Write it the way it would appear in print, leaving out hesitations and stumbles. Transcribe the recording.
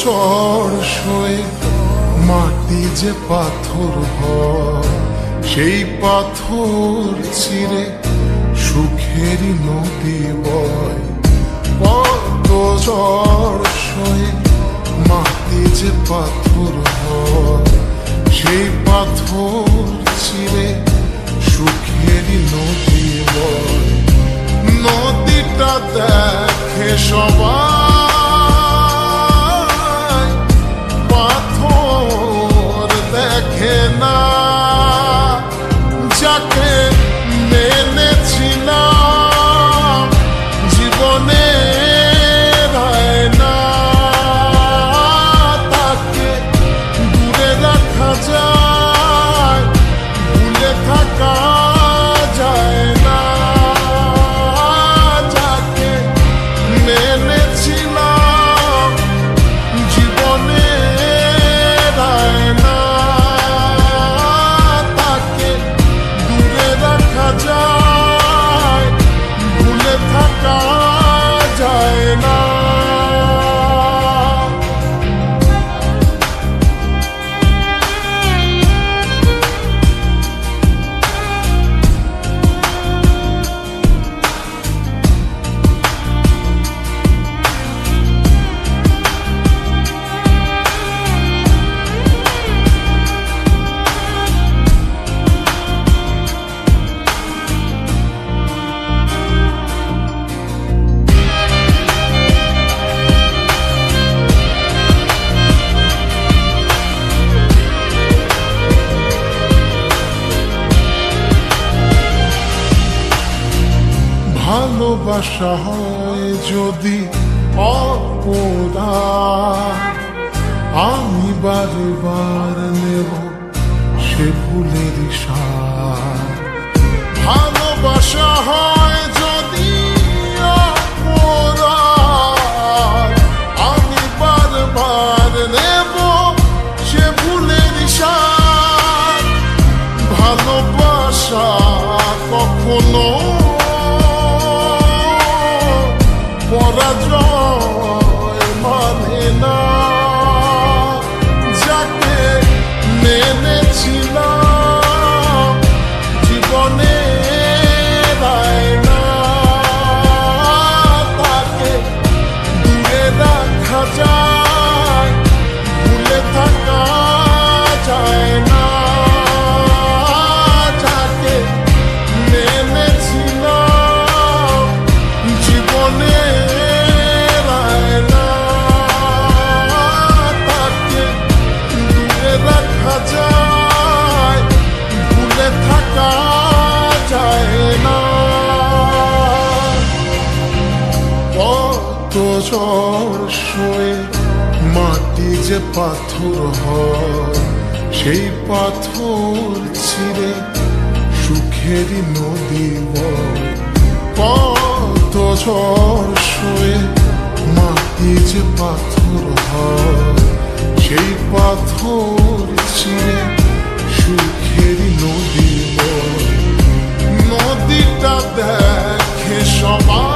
ঝড় সয়ে মাটি যে পাথর হয়, সেই পাথর চিরে সুখেরই নদী বয়। কত ঝড় সয়ে মাটি যে পাথর হয়, সেই পাথর চিরে সুখেরই নদী বয়। নদীটা দেখে সবাই, পাথর দেখে না। যাকে মেনেছিলাম জীবনে না, তাকে দূরে রাখা যায়, ভুলে থাকা যায় না। যাকে মেনেছিলাম জীবনে না, তাকে দূরে রাখা যায়, ভুলে থাকা যায় না। ভালোবাসা হয় যদি অপরাধ, আমি বারবার নেব সে ভুলের সাথ। ভালোবাসা হয় যদি অপরাধ, আমি বারবার নেব সে ভুলের সাথ। ভালোবাসা কখনো পরাজয় মানে না। যাকে মেনেছিলাম জীবনে না, তাকে দূরে রাখা যায়, ভুলে থাকা যায় না। যাকে মেনেছিলাম জীবনে যায়, ভুলে থাকা যায় না। কত ঝড় সয়ে মাটি যে পাথর হয়, সেই পাথর চিরে সুখেরই নদী বয়। কত ঝড় সয়ে মাটি যে পাথর হয়, সেই পাথর চিরে সুখেরই নদী বয়। নদীটা দেখে সবাই,